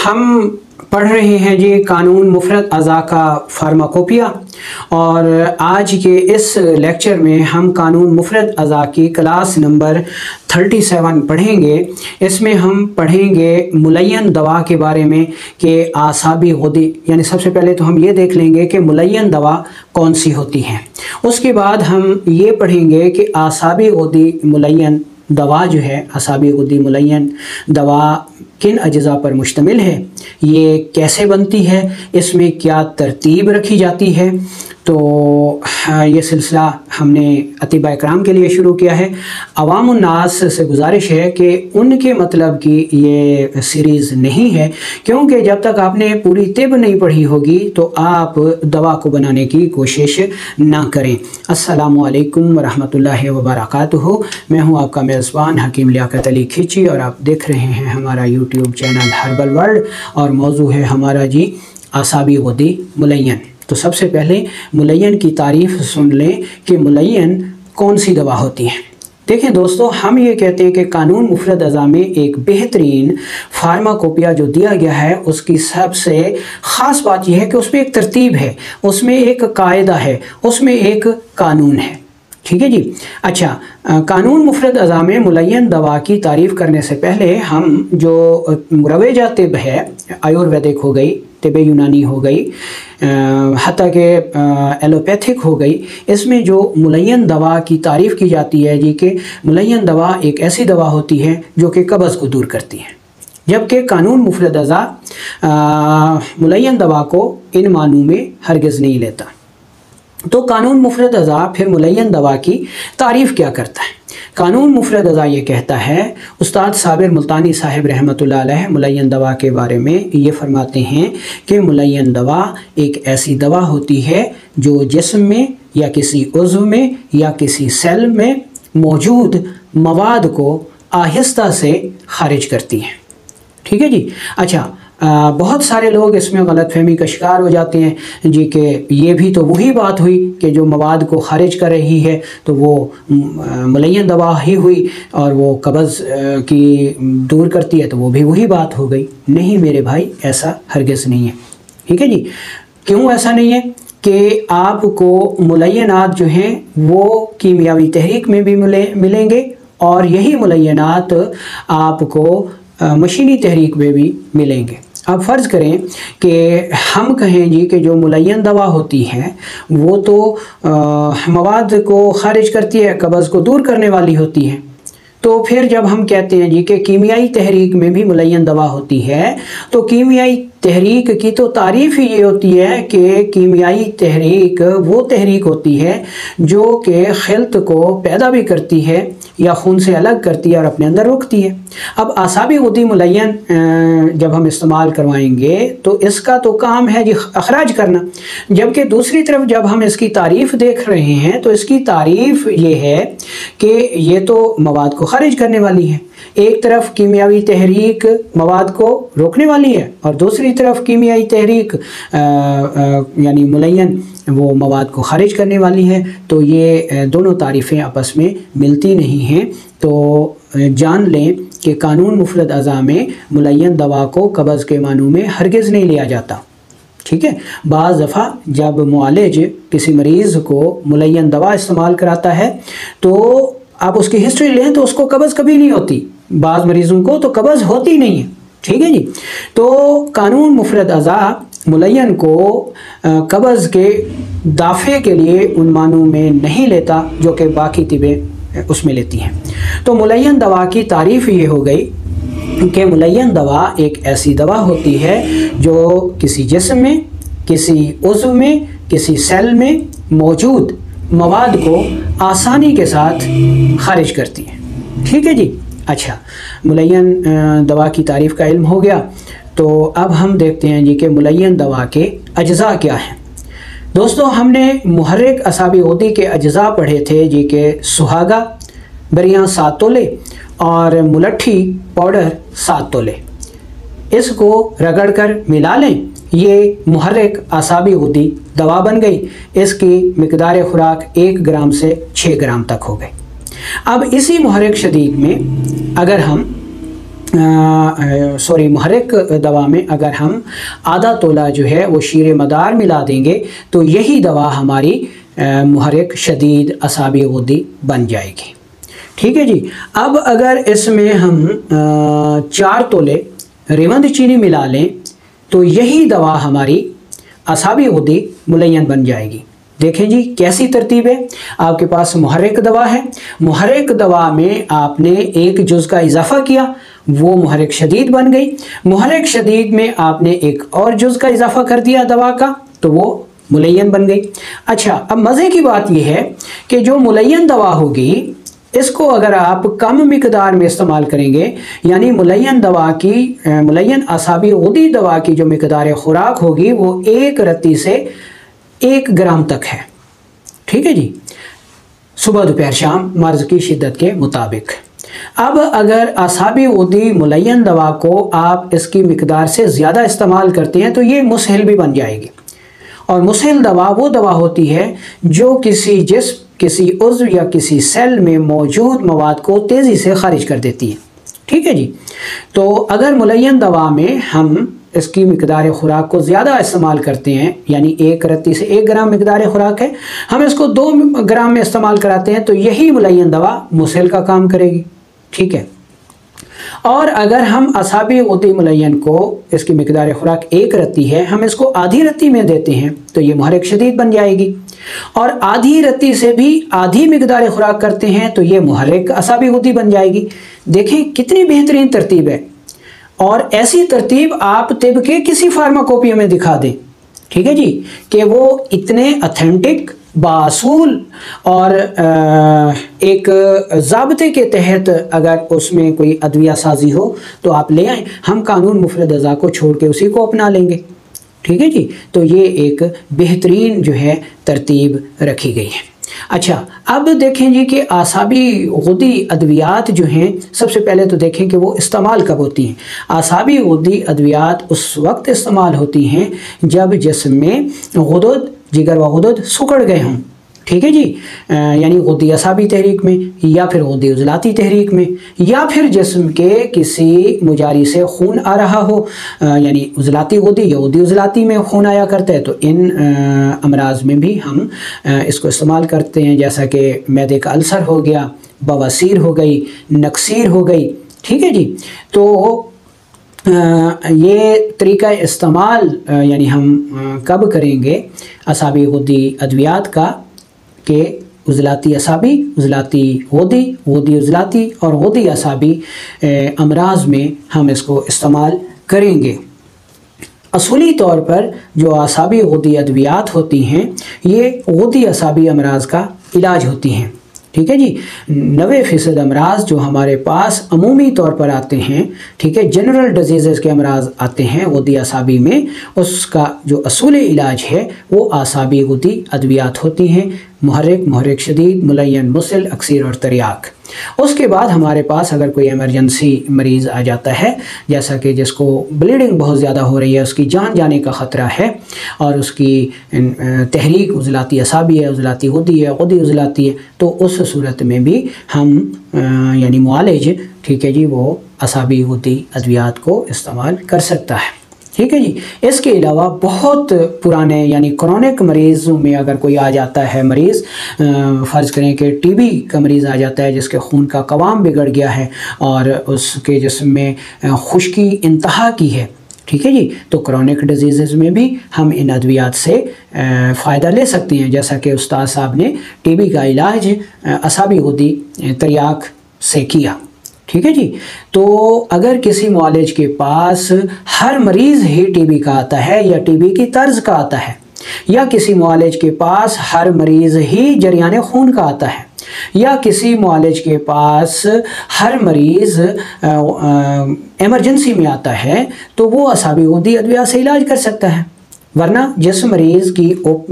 हम पढ़ रहे हैं जी कानून मुफरद अज़ा का फार्माकोपिया, और आज के इस लेक्चर में हम कानून मुफरद अज़ा की क्लास नंबर 37 पढ़ेंगे। इसमें हम पढ़ेंगे मुलय्यन दवा के बारे में कि आसाबी गुदी, यानी सबसे पहले तो हम ये देख लेंगे कि मुलय्यन दवा कौन सी होती है। उसके बाद हम ये पढ़ेंगे कि आसाबी गुदी मुलय्यन दवा जो है, आसाबी गुदी मुलय्यन दवा किन अज्जा पर मुश्तमिल है, ये कैसे बनती है, इसमें क्या तरतीब रखी जाती है। तो ये सिलसिला हमने अतिबा इकराम के लिए शुरू किया है। अवामुन नास से गुजारिश है कि उनके मतलब की ये सीरीज़ नहीं है, क्योंकि जब तक आपने पूरी तिब नहीं पढ़ी होगी तो आप दवा को बनाने की कोशिश ना करें। अस्सलामु अलैकुम वरहमतुल्लाहि वबरकातुहू। मैं हूँ आपका मेज़बान हकीम लियाकत अली खिची और आप देख रहे हैं हमारा यूट्यूब चैनल हर्बल वर्ल्ड, और मौजू है हमारा जी आसाबी गुदी मुलय्यन। तो सबसे पहले मुलय्यन की तारीफ़ सुन लें कि मुलय्यन कौन सी दवा होती है। देखें दोस्तों, हम ये कहते हैं कि कानून मुफरद अज़ा में एक बेहतरीन फार्माकोपिया जो दिया गया है, उसकी सबसे ख़ास बात यह है कि उसमें एक तरतीब है, उसमें एक कायदा है, उसमें एक कानून है। ठीक है जी। अच्छा, कानून मुफरद अज़ा में मुलय्यन दवा की तारीफ़ करने से पहले हम जो मुरवजा तिब है, आयुर्वेदिक हो गई, तिब यूनानी हो गई, हत्ता के एलोपैथिक हो गई, इसमें जो मुलय्यन दवा की तारीफ़ की जाती है जी कि मुलय्यन दवा एक ऐसी दवा होती है जो कि कब्ज़ को दूर करती है, जबकि कानून मुफरद अज़ा मुलय्यन दवा को इन मानों में हरगिज़ नहीं लेता। तो कानून मुफरद अज़ा फिर मुलय्यन दवा की तारीफ़ क्या करता है? कानून मुफरद अज़ा ये कहता है, उस्ताद साबिर मुल्तानी साहिब रहमतुल्लाह अलैह मुलय्यन दवा के बारे में ये फरमाते हैं कि मुलय्यन दवा एक ऐसी दवा होती है जो जिस्म में या किसी उज़्व में या किसी सेल में मौजूद मवाद को आहिस्ता से खारिज करती है। ठीक है जी। अच्छा, बहुत सारे लोग इसमें गलतफहमी का शिकार हो जाते हैं जी कि ये भी तो वही बात हुई कि जो मवाद को खारिज कर रही है तो वो मुलय्यन दवा ही हुई, और वो कब्ज़ की दूर करती है तो वो भी वही बात हो गई। नहीं मेरे भाई, ऐसा हरगिज़ नहीं है। ठीक है जी। क्यों ऐसा नहीं है? कि आपको मुलय्यनात जो हैं वो कीमियावी तहरीक में भी मिलेंगे, और यही मुलय्यनात आपको मशीनी तहरीक में भी मिलेंगे। अब फ़र्ज़ करें कि हम कहें जी कि जो मुलय्यन दवा होती है वो तो मवाद को खारिज करती है, कब्ज़ को दूर करने वाली होती है। तो फिर जब हम कहते हैं जी कि कीमियाई तहरीक में भी मुलय्यन दवा होती है, तो कीमियाई तहरीक की तो तारीफ़ ही ये होती है कि कीमियाई तहरीक वो तहरीक होती है जो कि खिल्त को पैदा भी करती है या खून से अलग करती है और अपने अंदर रोकती है। अब आसाबी गुदी मुलय्यन जब हम इस्तेमाल करवाएंगे तो इसका तो काम है जी अखराज करना, जबकि दूसरी तरफ जब हम इसकी तारीफ़ देख रहे हैं तो इसकी तारीफ़ ये है कि ये तो मवाद को खारिज करने वाली है। एक तरफ कीमियावी तहरीक मवाद को रोकने वाली है, और दूसरी तरफ कीमियाई तहरीक यानी मुलय्यन वो मवाद को खारिज करने वाली है। तो ये दोनों तारीफ़ें आपस में मिलती नहीं हैं। तो जान लें कि कानून मुफरद अज़ा में मुलय्यन दवा को कब्ज़ के मानों में हरगिज़ नहीं लिया जाता। ठीक है। बाज़ दफ़ा जब मुआलिज किसी मरीज़ को मुलय्यन दवा इस्तेमाल कराता है तो आप उसकी हिस्ट्री लें तो उसको कब्ज़ कभी नहीं होती, बाज़ मरीज़ों को तो कब्ज़ होती नहीं है। ठीक है जी। तो कानून मुफरद अज़ा मुलय्यन को कब्ज़ के दाफ़े के लिए उन मानों में नहीं लेता जो कि बाकी तिबें उसमें लेती हैं। तो मुलय्यन दवा की तारीफ़ ये हो गई कि मुलय्यन दवा एक ऐसी दवा होती है जो किसी जिस्म में, किसी उज़्व में, किसी सेल में मौजूद मवाद को आसानी के साथ खारिज करती है। ठीक है जी। अच्छा, मुलय्यन दवा की तारीफ़ का इल्म हो गया, तो अब हम देखते हैं जी कि मुलय्यन दवा के अज्जा क्या हैं। दोस्तों, हमने मुहर्रिक आसाबी गुदी के अज्जा पढ़े थे जी कि सुहागा बरियाँ 7 तोले और मुलट्ठी पाउडर 7 तोले। इसको रगड़ कर मिला लें, ये मुहर्रिक आसाबी गुदी दवा बन गई। इसकी मिकदार खुराक 1 ग्राम से 6 ग्राम तक हो गई। अब इसी मुहर्रिक शदीद में अगर हम मुहर्रिक दवा में अगर हम आधा तोला जो है वो शीर मदार मिला देंगे तो यही दवा हमारी मुहर्रिक शदीद असाबी गुद्दी बन जाएगी। ठीक है जी। अब अगर इसमें हम 4 तोले रेवंद चीनी मिला लें तो यही दवा हमारी असाबी गुद्दी मुलय्यन बन जाएगी। देखें जी कैसी तरतीब है। आपके पास मुहर्रिक दवा है, मुहर्रिक दवा में आपने 1 जुज़ का इजाफा किया, वो मुहर्रिक शदीद बन गई। मुहर्रिक शदीद में आपने 1 और जुज़ का इजाफा कर दिया दवा का, तो वो मुलय्यन बन गई। अच्छा, अब मज़े की बात यह है कि जो मुलय्यन दवा होगी इसको अगर आप कम मिकदार में इस्तेमाल करेंगे, यानी मुलय्यन दवा की मुलय्यन असाबी गुद्दी दवा की जो मिकदार खुराक होगी वो 1 रत्ती से 1 ग्राम तक है। ठीक है जी, सुबह दोपहर शाम मर्ज़ की शिद्दत के मुताबिक। अब अगर असाबी गुद्दी मुलय्यन दवा को आप इसकी मिकदार से ज़्यादा इस्तेमाल करते हैं तो ये मुसहिल भी बन जाएगी। और मुसहिल दवा वो दवा होती है जो किसी जिस्म, किसी उज़्व या किसी सेल में मौजूद मवाद को तेज़ी से खारिज कर देती है। ठीक है जी। तो अगर मुलय्यन दवा में हम इसकी मिकदार खुराक को ज़्यादा इस्तेमाल करते हैं, यानी 1 रत्ती से 1 ग्राम मिकदार खुराक है, हम इसको 2 ग्राम में इस्तेमाल कराते हैं तो यही मुलय्यन दवा मुसहिल का काम करेगी। ठीक है। और अगर हम असाबी गुद्दी मुलय्यन को इसकी मिकदार खुराक 1 रत्ती है, हम इसको आधी रत्ती में देते हैं तो ये मुहर्रिक शदीद बन जाएगी। और आधी रत्ती से भी आधी मिकदार खुराक करते हैं तो ये मुहर्रिक असाबी गुद्दी बन जाएगी। देखें कितनी बेहतरीन तरतीब है। और ऐसी तरतीब आप तिब के किसी फार्माकोपिया में दिखा दें, ठीक है जी, कि वो इतने अथेंटिक, बासूल और एक ज़ाब्ते के तहत अगर उसमें कोई अद्विया साजी हो तो आप ले आएँ, हम कानून मुफरद अज़ा को छोड़ के उसी को अपना लेंगे। ठीक है जी। तो ये एक बेहतरीन जो है तरतीब रखी गई है। अच्छा, अब देखें जी कि आसाबी गुद्दी अद्वियात जो हैं, सबसे पहले तो देखें कि वो इस्तेमाल कब होती हैं। आसाबी गुद्दी अद्वियात उस वक्त इस्तेमाल होती हैं जब जिस्म में गुदद, जिगर व गुदद सुकड़ गए हों। ठीक है जी, यानी गुद्दी असाबी तहरीक में, या फिर गुद्दी उज़लाती तहरीक में, या फिर जिस्म के किसी मुजारी से खून आ रहा हो, यानी उज़लाती गुद्दी या गुद्दी उज़लाती में खून आया करता है, तो इन अमराज में भी हम इसको इस्तेमाल करते हैं। जैसा कि मैदे का अल्सर हो गया, बवासीर हो गई, नक्सीर हो गई। ठीक है जी। तो ये तरीका इस्तेमाल यानी हम कब करेंगे असाबी गुद्दी अद्वियात का, के उज़लाती असाबी, उज़लाती गुद्दी, गुद्दी उज़लाती और गुद्दी असाबी अमराज में हम इसको इस्तेमाल करेंगे। असूली तौर पर जो असाबी गुद्दी अद्वियात होती हैं ये गुद्दी असाबी अमराज का इलाज होती हैं। ठीक है जी। 90% अमराज जो हमारे पास अमूमी तौर पर आते हैं, ठीक है, जनरल डिजीज़ के अमराज आते हैं गुद्दी असाबी में, उसका जो असूली इलाज है वो असाबी गुद्दी अद्वियात होती हैं, मुहर्रिक, मुहर्रिक शदीद, मुलय्यन, मुसहिल, अक्सीर और तरियाक। उसके बाद हमारे पास अगर कोई एमरजेंसी मरीज़ आ जाता है, जैसा कि जिसको ब्लीडिंग बहुत ज़्यादा हो रही है, उसकी जान जाने का ख़तरा है और उसकी तहरीक उज़लाती असाबी है, उज़लाती गुद्दी है, गुद्दी उज़लाती है, तो उस सूरत में भी हम यानी मुआलिज, ठीक है जी, वो असाबी गुद्दी अद्वियात को इस्तेमाल कर सकता है। ठीक है जी। इसके अलावा बहुत पुराने यानी क्रोनिक मरीज़ों में अगर कोई आ जाता है मरीज़, फ़र्ज़ करें कि टीबी का मरीज़ आ जाता है जिसके खून का कवाम बिगड़ गया है और उसके जिस्म में खुश्की इंतहा की है, ठीक है जी, तो क्रोनिक डिजीज़ में भी हम इन अद्वियात से फ़ायदा ले सकते हैं। जैसा कि उस्ताद साहब ने टीबी का इलाज असाबी गुद्दी तरियाक से किया। ठीक है जी। तो अगर किसी मुआलिज के पास हर मरीज़ ही टीबी का आता है या टीबी की तर्ज का आता है, या किसी मुआलिज के पास हर मरीज़ ही जरियान खून का आता है, या किसी मुआलिज के पास हर मरीज़ एमरजेंसी में आता है, तो वो असाबी गुद्दी अद्वियात से इलाज कर सकता है। वरना जिस मरीज़ की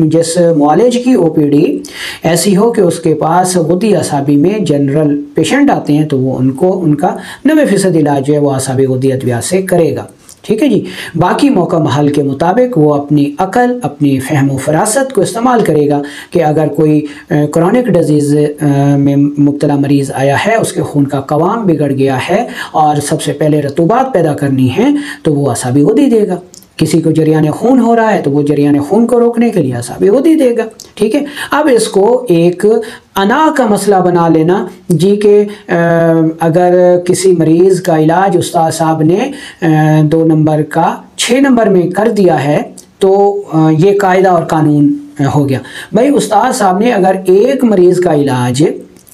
जिस मुआलिज की ओपीडी ऐसी हो कि उसके पास गुद्दी असाबी में जनरल पेशेंट आते हैं, तो वो उनका 90% इलाज जो है वो असाबी गुद्दी अद्वियात से करेगा। ठीक है जी। बाकी मौका महल के मुताबिक वो अपनी अकल, अपनी फ़हम फ़रासत को इस्तेमाल करेगा कि अगर कोई क्रॉनिक डिजीज़ में मुब्तला मरीज़ आया है, उसके खून का कवाम बिगड़ गया है और सबसे पहले रतूबात पैदा करनी है, तो वो असाबी गुदी देगा। किसी को जरियान खून हो रहा है तो वो जरियान खून को रोकने के लिए असाबी गुदी देगा। ठीक है, अब इसको एक अना का मसला बना लेना जी के अगर किसी मरीज़ का इलाज उस्ताद साहब ने 2 नंबर का 6 नंबर में कर दिया है तो ये कायदा और कानून हो गया। भाई उस्ताद साहब ने अगर एक मरीज़ का इलाज,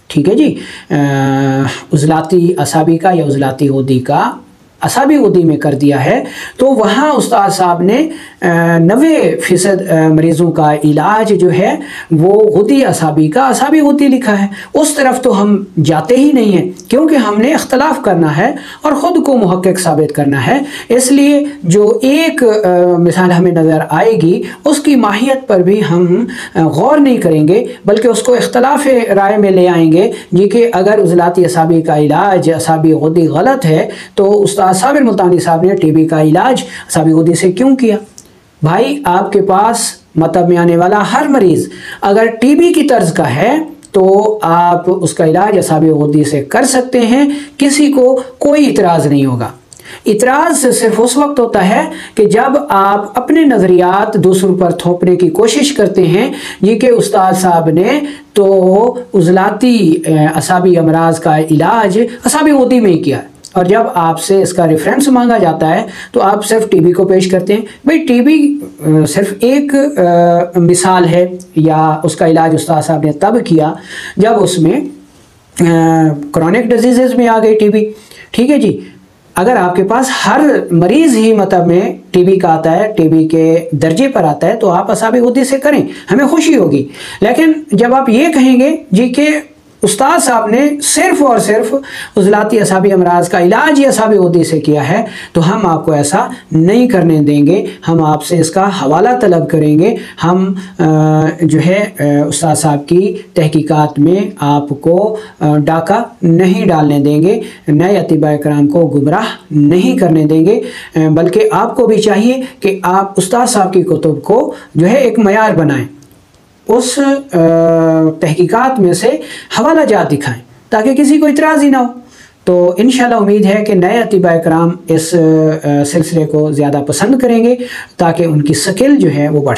ठीक है जी, उज़लाती असाबी का या उज़लाती गुदी का असाबी गुदी में कर दिया है, तो वहाँ उस्ताद साहब ने 90% मरीज़ों का इलाज जो है वो गुदी असाबी का असाबी गुदी लिखा है। उस तरफ तो हम जाते ही नहीं हैं, क्योंकि हमने इख्तलाफ करना है और ख़ुद को मुहक्किक साबित करना है। इसलिए जो एक मिसाल हमें नज़र आएगी उसकी माहियत पर भी हम गौर नहीं करेंगे, बल्कि उसको इख्तलाफ राय में ले आएंगे जी कि अगर उज़लाती असाबी का इलाज असाबी गुदी गलत है तो उस्ताद साबिर मुल्तानी साहब ने टीबी का इलाज असाबी गुदी से क्यों किया। भाई आपके पास मतलब में आने वाला हर मरीज़ अगर टीबी की तर्ज का है तो आप उसका इलाज असाबी गुदी से कर सकते हैं, किसी को कोई इतराज़ नहीं होगा। इतराज़ सिर्फ उस वक्त होता है कि जब आप अपने नज़रियात दूसरों पर थोपने की कोशिश करते हैं ये कि उस्ताद साहब ने तो उज़लाती असाबी अमराज का इलाज असाबी गुदी में ही किया, और जब आपसे इसका रेफरेंस मांगा जाता है तो आप सिर्फ टीबी को पेश करते हैं। भाई टीबी सिर्फ एक मिसाल है, या उसका इलाज उस्ताद साहब ने तब किया जब उसमें क्रॉनिक डिजीज़ में आ गई टीबी। ठीक है जी, अगर आपके पास हर मरीज़ ही मतलब में टीबी का आता है, टीबी के दर्जे पर आता है, तो आप असाबी गुदी से करें, हमें खुशी होगी। लेकिन जब आप ये कहेंगे जी कि उस्ताद साहब ने सिर्फ और सिर्फ उज़लाती असाबी अमराज का इलाज ही असाबी गुदी से किया है, तो हम आपको ऐसा नहीं करने देंगे। हम आपसे इसका हवाला तलब करेंगे। हम जो है उस्ताद साहब की तहकीकात में आपको डाका नहीं डालने देंगे, नए अतिबा कराम को गुमराह नहीं करने देंगे, बल्कि आपको भी चाहिए कि आप उस्ताद साहब की कुतुब को जो है एक मयार बनाएं, उस तहकीकात में से हवाला जात दिखाएं ताकि किसी को इतराज़ ही ना हो। तो इंशाल्लाह उम्मीद है कि नए अतिबा कराम इस सिलसिले को ज़्यादा पसंद करेंगे ताकि उनकी स्किल जो है वो बढ़